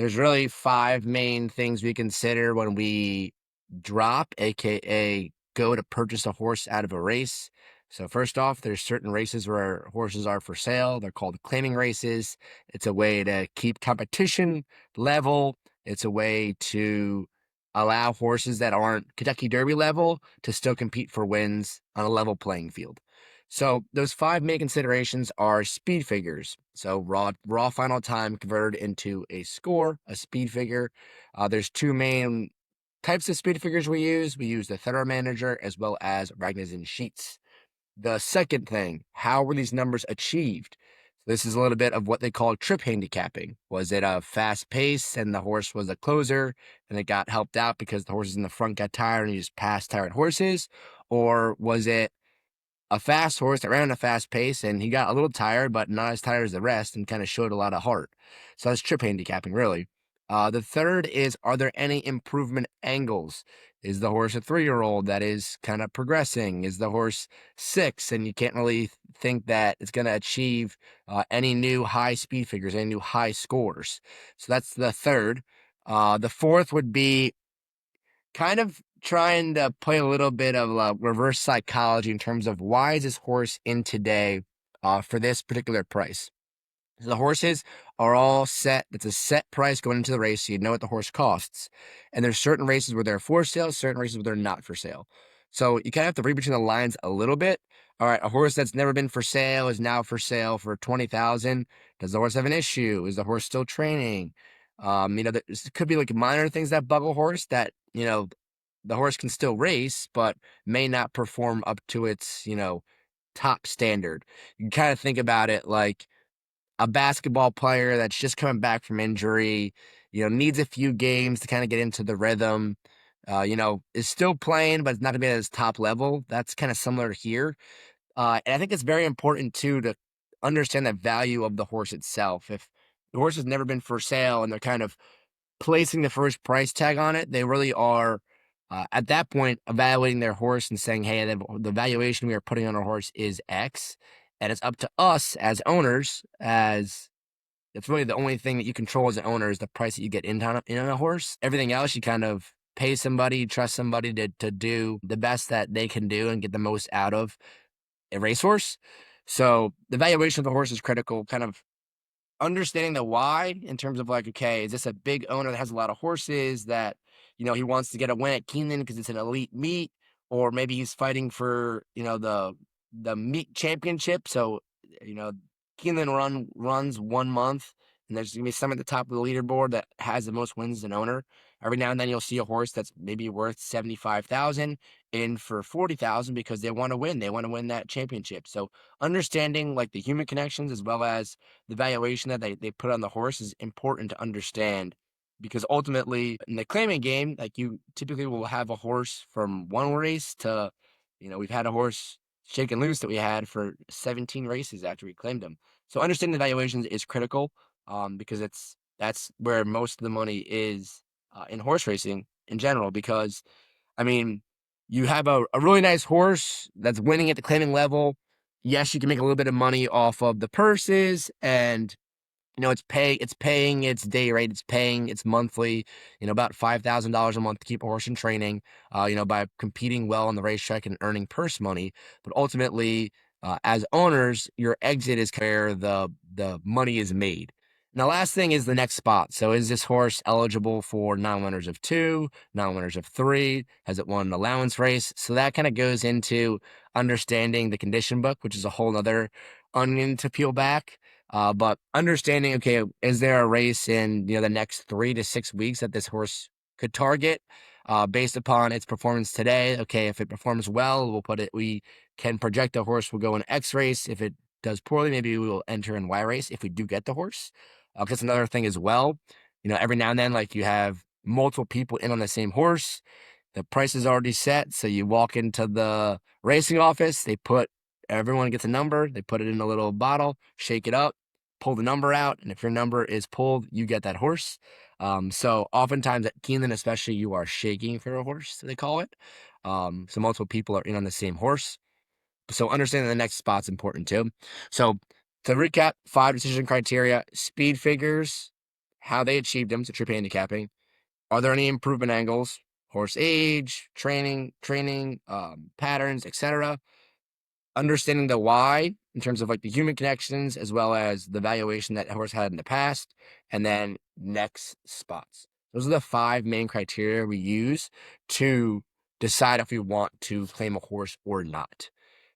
There's really five main things we consider when we drop, aka go to purchase a horse out of a race. So first off, there's certain races where horses are for sale. They're called claiming races. It's a way to keep competition level. It's a way to allow horses that aren't Kentucky Derby level to still compete for wins on a level playing field. So those five main considerations are speed figures. So raw final time converted into a score, a speed figure. There's two main types of speed figures we use. We use the Thorough Manager as well as Ragnarsson sheets. The second thing, how were these numbers achieved? This is a little bit of what they call trip handicapping. Was it a fast pace and the horse was a closer and it got helped out because the horses in the front got tired and you just passed tired horses? Or was it a fast horse that ran at a fast pace and he got a little tired, but not as tired as the rest and kind of showed a lot of heart? So that's trip handicapping, really. The third is, are there any improvement angles? Is the horse a 3-year-old that is kind of progressing? Is the horse 6 and you can't really think that it's going to achieve any new high speed figures, any new high scores? So that's the third. The fourth would be kind of trying to play a little bit of reverse psychology in terms of why is this horse in today for this particular price. So the horses are all set. It's a set price going into the race, so you know what the horse costs. And there's certain races where they're for sale, certain races where they're not for sale. So you kind of have to read between the lines a little bit. All right, a horse that's never been for sale is now for sale for 20,000. Does the horse have an issue? Is the horse still training? There could be like minor things that bug a horse that, the horse can still race, but may not perform up to its, top standard. You can kind of think about it like a basketball player that's just coming back from injury, needs a few games to kind of get into the rhythm, is still playing, but it's not going to be at his top level. That's kind of similar here. And I think it's very important, too, to understand the value of the horse itself. If the horse has never been for sale and they're kind of placing the first price tag on it, they really are at that point evaluating their horse and saying, hey, the valuation we are putting on our horse is X. And it's up to us as owners, as it's really the only thing that you control as an owner is the price that you get in on a horse. Everything else, you kind of pay somebody, trust somebody to do the best that they can do and get the most out of a racehorse. So the valuation of the horse is critical, kind of understanding the why in terms of like, okay, is this a big owner that has a lot of horses that, he wants to get a win at Keeneland because it's an elite meet, or maybe he's fighting for, the meet championship. So, you know, Keeneland runs 1 month and there's gonna be some at the top of the leaderboard that has the most wins as an owner. Every now and then you'll see a horse that's maybe worth 75,000 in for 40,000 because they want to win. They want to win that championship. So understanding like the human connections as well as the valuation that they put on the horse is important to understand, because ultimately in the claiming game, like you typically will have a horse from one race to, we've had a horse shaken loose that we had for 17 races after we claimed him. So understanding the valuations is critical, because that's where most of the money is in horse racing in general, because I mean, you have a really nice horse that's winning at the claiming level. Yes, you can make a little bit of money off of the purses and it's paying its day rate, it's paying its monthly, about $5,000 a month to keep a horse in training, by competing well on the racetrack and earning purse money. But ultimately, as owners, your exit is where the money is made. And the last thing is the next spot. So is this horse eligible for non-winners of 2, non-winners of 3? Has it won an allowance race? So that kind of goes into understanding the condition book, which is a whole other onion to peel back. But understanding, okay, is there a race in, the next 3 to 6 weeks that this horse could target, based upon its performance today? Okay, if it performs well, we can project the horse will go in X race. If it does poorly, maybe we will enter in Y race if we do get the horse. That's another thing as well. Every now and then, like you have multiple people in on the same horse. The price is already set. So you walk into the racing office, everyone gets a number, they put it in a little bottle, shake it up, pull the number out, and if your number is pulled, you get that horse. So oftentimes at Keeneland, especially, you are shaking for a horse, they call it. So multiple people are in on the same horse. So understanding the next spot's important too. So to recap, 5 decision criteria: speed figures, how they achieved them to trip handicapping. Are there any improvement angles? Horse age, training patterns, etc. Understanding the why in terms of like the human connections as well as the valuation that horse had in the past, and then next spots. Those are the 5 main criteria we use to decide if we want to claim a horse or not.